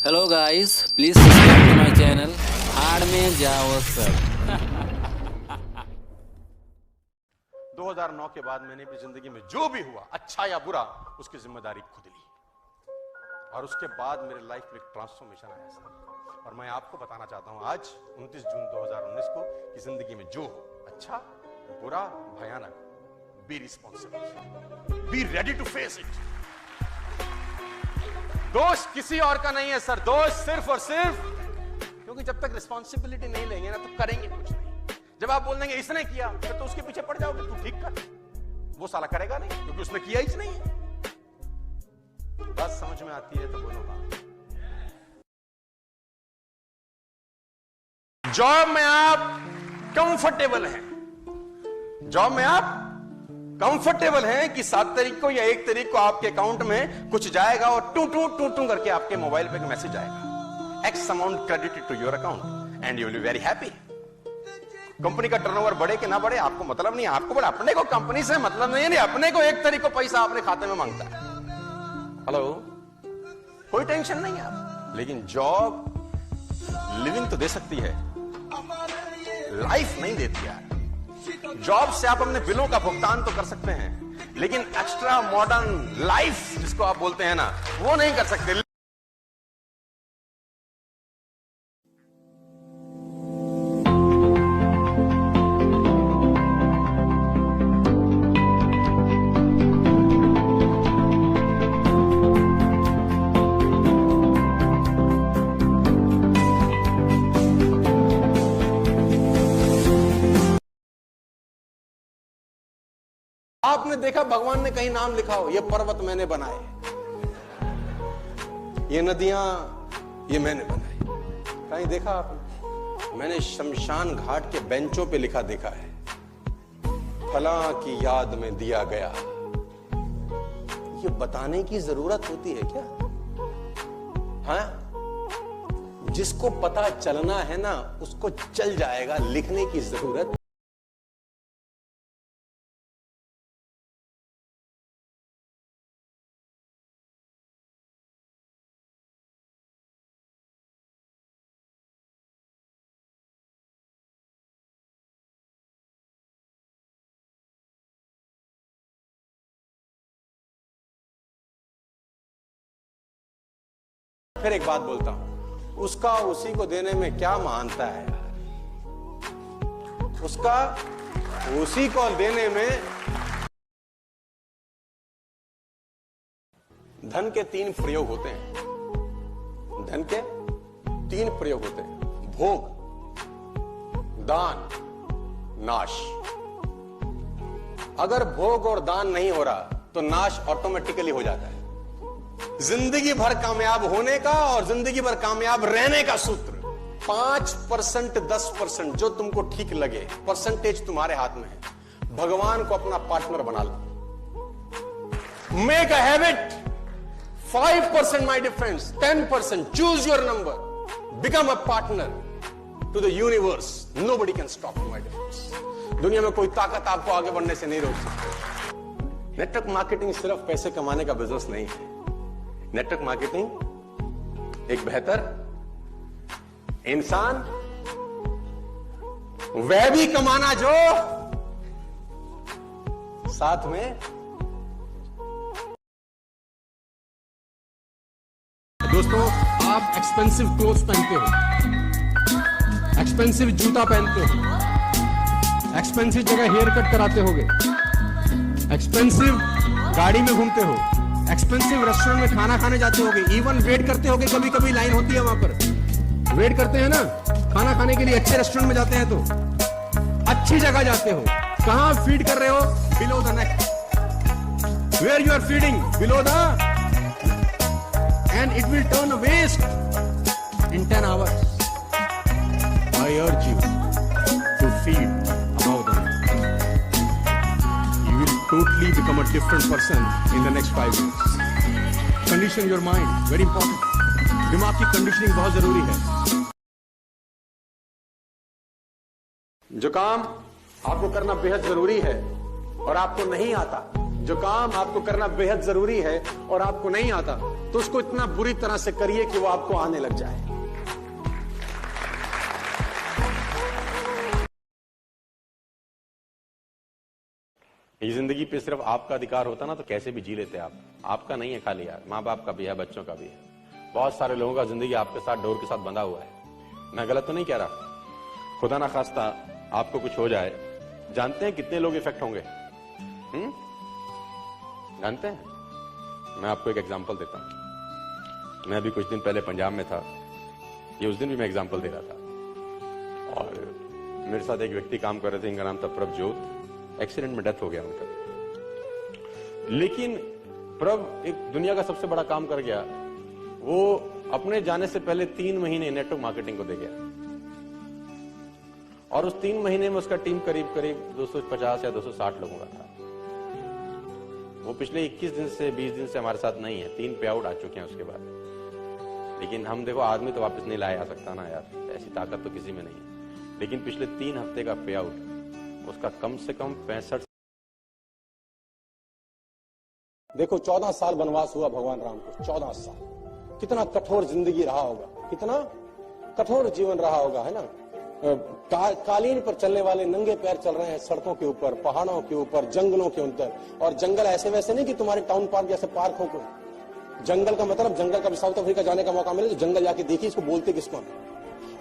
Hello guys, please subscribe to my channel. हाड़ में जाओ सर। 2009 के बाद मैंने अपनी जिंदगी में जो भी हुआ, अच्छा या बुरा, उसकी जिम्मेदारी खुद ली। और उसके बाद मेरे लाइफ में एक ट्रांसफॉर्मेशन आया सर। और मैं आपको बताना चाहता हूं आज 29 जून 2019 को कि जिंदगी में जो हो, अच्छा बुरा भयानक, be responsible, be ready to face it. दोष किसी और का नहीं है सर, दोष सिर्फ और सिर्फ, क्योंकि जब तक रिस्पॉन्सिबिलिटी नहीं लेंगे ना तो करेंगे कुछ नहीं। जब आप बोल देंगे इसने किया, तो उसके पीछे पड़ जाओगे, तू ठीक कर, वो साला करेगा नहीं क्योंकि उसने किया ही नहीं है। बात समझ में आती है तो बोलो हाँ। जॉब में आप कंफर्टेबल हैं, जॉब में आप कंफर्टेबल हैं कि 7 तारीख को या 1 तारीख को आपके अकाउंट में कुछ जाएगा और टू टू टू टू करके आपके मोबाइल पे एक मैसेज आएगा, X amount credited to your account and you will be very happy. Company का टर्नओवर बढ़े कि ना बढ़े आपको मतलब नहीं, आपको बड़ा अपने को कंपनी से मतलब नहीं, अपने को 1 तारीख को पैसा अपने खाते में मांगता है। हेलो, कोई टेंशन नहीं है आप। लेकिन जॉब लिविंग तो दे सकती है, लाइफ नहीं देती यार। जॉब से आप अपने बिलों का भुगतान तो कर सकते हैं, लेकिन एक्स्ट्रा मॉडर्न लाइफ जिसको आप बोलते हैं ना, वो नहीं कर सकते। आपने देखा भगवान ने कहीं नाम लिखा हो, ये पर्वत मैंने बनाए, ये नदियां ये मैंने बनाई, कहीं देखा आपने? मैंने शमशान घाट के बेंचों पे लिखा देखा है, फला की याद में दिया गया। ये बताने की जरूरत होती है क्या? हाँ, जिसको पता चलना है ना उसको चल जाएगा, लिखने की जरूरत। फिर एक बात बोलता हूं, उसका उसी को देने में क्या महानता है यार? उसका उसी को देने में धन के 3 प्रयोग होते हैं। धन के 3 प्रयोग होते हैं: भोग, दान, नाश। अगर भोग और दान नहीं हो रहा तो नाश ऑटोमेटिकली हो जाता है। जिंदगी भर कामयाब होने का और जिंदगी भर कामयाब रहने का सूत्र 5%, 10% जो तुमको ठीक लगे, परसेंटेज तुम्हारे हाथ में है। भगवान को अपना पार्टनर बना लो। Make a habit, 5% my difference, 10%, choose your number, become a partner to the universe. Nobody can stop my difference. दुनिया में कोई ताकत आपको आगे बढ़ने से नहीं रोक सकती। नेटवर्क मार्केटिंग सिर्फ पैसे कमाने का बिजनेस नहीं है। नेटवर्क मार्केटिंग एक बेहतर इंसान वह भी कमाना जो साथ में। दोस्तों, आप एक्सपेंसिव क्लोथ्स पहनते हो, एक्सपेंसिव जूता पहनते हो, एक्सपेंसिव जगह हेयर कट कराते होगे, एक्सपेंसिव गाड़ी में घूमते हो, एक्सपेंसिव रेस्टोरेंट में खाना खाने जाते होगे, इवन वेट करते होगे, कभी कभी लाइन होती है वहां पर, वेट करते हैं ना खाना खाने के लिए। अच्छे रेस्टोरेंट में जाते हैं तो अच्छी जगह जाते हो, कहां फीड कर रहे हो? Below the neck, where you are feeding below the, and it will turn a waste in 10 hours. I urge you to feed above the neck. You will totally become a different person in the next 5 years. Condition your mind, very important. दिमाग की conditioning बहुत जरूरी है। जो काम आपको करना बेहद जरूरी है और आपको नहीं आता, जो काम आपको करना बेहद जरूरी है और आपको नहीं आता, तो उसको इतना बुरी तरह से करिए कि वो आपको आने लग जाए। ये जिंदगी पे सिर्फ आपका अधिकार होता ना तो कैसे भी जी लेते आप। आपका नहीं है खाली यार, माँ बाप का भी है, बच्चों का भी है। बहुत सारे लोगों का जिंदगी आपके साथ डोर के साथ बंधा हुआ है। मैं गलत तो नहीं कह रहा। खुदा ना खास्ता आपको कुछ हो जाए, जानते हैं कितने लोग इफेक्ट होंगे? जानते हैं? मैं आपको एक एग्जांपल देता हूं। मैं अभी कुछ दिन पहले पंजाब में था, ये उस दिन भी मैं एग्जांपल दे रहा था, और मेरे साथ एक व्यक्ति काम कर रहे थे, इनका नाम था प्रभजोत। एक्सीडेंट में डेथ हो गया उनका। लेकिन प्रभ एक दुनिया का सबसे बड़ा काम कर गया। वो अपने जाने से पहले 3 महीने नेटवर्क मार्केटिंग को दे गया, और उस 3 महीने में उसका टीम करीब करीब 250 या 260 लोगों का था। वो पिछले 21 दिन से 20 दिन से हमारे साथ नहीं है। 3 पे आउट आ चुके हैं उसके बाद। लेकिन हम देखो, आदमी तो वापस नहीं लाया जा सकता ना यार, ऐसी ताकत तो किसी में नहीं है। लेकिन पिछले 3 हफ्ते का पे आउट उसका कम से कम 65। देखो 14 साल वनवास हुआ भगवान राम को, 14 साल। कितना कठोर जिंदगी रहा होगा, कितना कठोर जीवन रहा होगा, है ना। कालीन पर चलने वाले नंगे पैर चल रहे हैं सड़कों के ऊपर, पहाड़ों के ऊपर, जंगलों के अंदर। और जंगल ऐसे वैसे नहीं कि तुम्हारे टाउन पार्क जैसे पार्क हो कोई। जंगल का मतलब, जंगल का भी साउथ अफ्रीका जाने का मौका मिले तो जंगल जाके देखिए इसको बोलते किसको।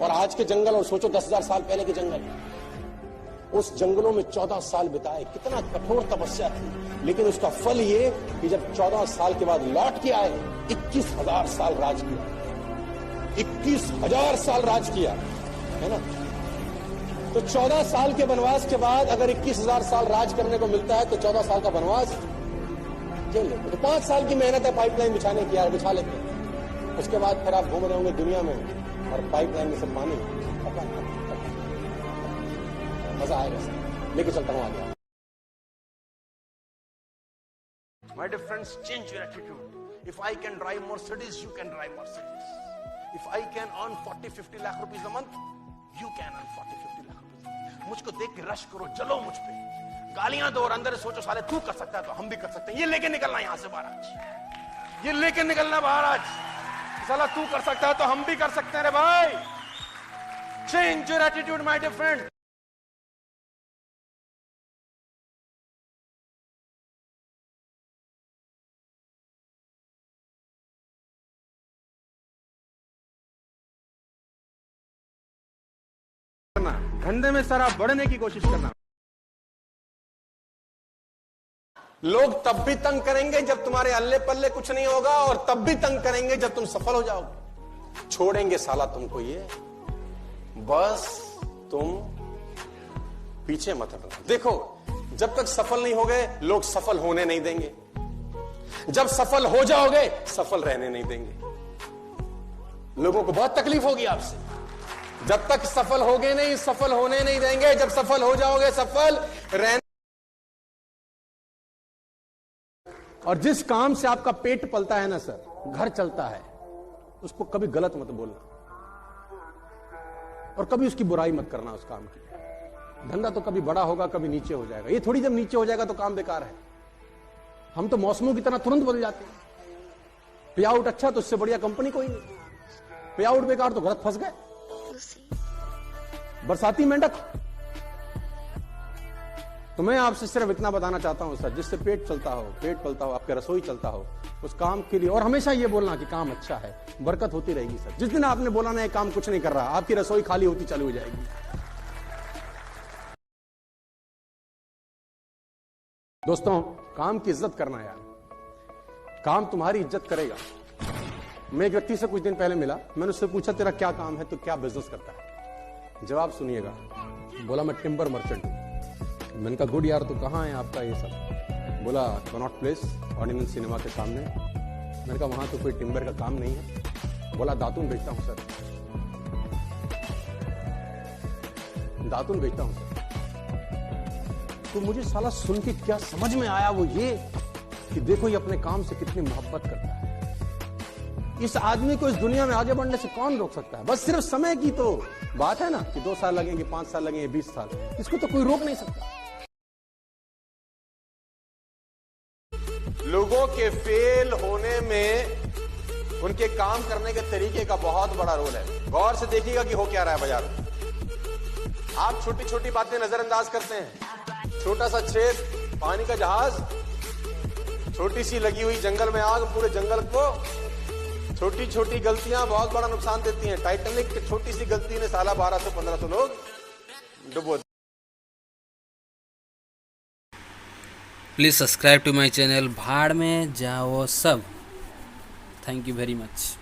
और आज के जंगल और सोचो 10,000 साल पहले के जंगल। उस जंगलों में 14 साल बिताए, कितना कठोर तपस्या थी। लेकिन उसका फल ये कि जब 14 साल के बाद लौट के आए, 21,000 साल राज किया। 21,000 साल राज किया, है ना। तो 14 साल के वनवास के बाद अगर 21,000 साल राज करने को मिलता है तो 14 साल का वनवास झेल लेते। तो 5 साल की मेहनत है पाइपलाइन बिछाने की, यार बिछा लेते हैं। उसके बाद फिर आप घूम रहे होंगे दुनिया में और पाइपलाइन में से पानी, मजा आएगा सर। लेके चलता हूं आगे। My dear friends, change your attitude. If I can drive Mercedes, you can drive Mercedes. If I can earn 40-50 lakh rupees a month, you can earn 40-50 lakh rupees. मुझको देख के रश करो, जलो मुझ पे, गालियां दो और अंदर सोचो साले तू कर सकता है तो हम भी कर सकते हैं। ये लेके निकलना यहां से बाहर आज, ये लेके निकलना बाहर आज। साला तू कर सकता है तो हम भी कर सकते हैं रे भाई। Change your attitude, my dear friend. धंधे में सारा बढ़ने की कोशिश करना। लोग तब भी तंग करेंगे जब तुम्हारे अल्ले पल्ले कुछ नहीं होगा, और तब भी तंग करेंगे जब तुम सफल हो जाओगे। छोड़ेंगे साला तुमको ये, बस तुम पीछे मत हटना। देखो जब तक सफल नहीं हो गए लोग सफल होने नहीं देंगे, जब सफल हो जाओगे सफल रहने नहीं देंगे। लोगों को बहुत तकलीफ होगी आपसे। जब तक सफल होगे नहीं, सफल होने नहीं देंगे। जब सफल हो जाओगे सफल रहने। और जिस काम से आपका पेट पलता है ना सर, घर चलता है, उसको कभी गलत मत बोलना और कभी उसकी बुराई मत करना उस काम की। धंधा तो कभी बड़ा होगा कभी नीचे हो जाएगा। ये थोड़ी जब नीचे हो जाएगा तो काम बेकार है। हम तो मौसमों की तरह तुरंत बदल जाते हैं। पे आउट अच्छा तो उससे बढ़िया कंपनी कोई नहीं, पे आउट बेकार तो गलत फंस गए। बरसाती मेंढक। तो मैं आपसे सिर्फ इतना बताना चाहता हूं सर, जिससे पेट चलता हो, पेट पलता हो, आपके रसोई चलता हो, उस काम के लिए, और हमेशा ये बोलना कि काम अच्छा है, बरकत होती रहेगी सर। जिस दिन आपने बोला ना ये काम कुछ नहीं कर रहा, आपकी रसोई खाली होती चालू हो जाएगी। दोस्तों काम की इज्जत करना यार, काम तुम्हारी इज्जत करेगा। मैं एक व्यक्ति से कुछ दिन पहले मिला, मैंने उससे पूछा तेरा क्या काम है, तो क्या बिजनेस करता है? जवाब सुनिएगा। बोला मैं टिम्बर मर्चेंट हूं। मैंने कहा गुड यार, तो कहाँ है आपका ये सब? बोला कनॉट प्लेस, ऑर्डिनेंस सिनेमा के सामने। मैंने कहा वहां तो कोई टिम्बर का काम नहीं है। बोला दातुन बेचता हूं सर, दातुन बेचता हूं सर। तो मुझे साला सुन के क्या समझ में आया, वो ये कि देखो ये अपने काम से कितनी मोहब्बत करता है। इस आदमी को इस दुनिया में आगे बढ़ने से कौन रोक सकता है? बस सिर्फ समय की तो बात है ना कि 2 साल लगेंगे, 5 साल लगेंगे, 20 साल, इसको तो कोई रोक नहीं सकता। लोगों के फेल होने में उनके काम करने के तरीके का बहुत बड़ा रोल है। गौर से देखिएगा कि हो क्या रहा है बाजार में। आप छोटी छोटी बातें नजरअंदाज करते हैं। छोटा सा छेद, पानी का जहाज, छोटी सी लगी हुई जंगल में आग, पूरे जंगल को। छोटी छोटी गलतियां बहुत बड़ा नुकसान देती हैं। टाइटैनिक की छोटी सी गलती ने साला 1200-1500 लोग डुबो। Please subscribe to my channel भाड़ में जाओ सब। Thank you very much.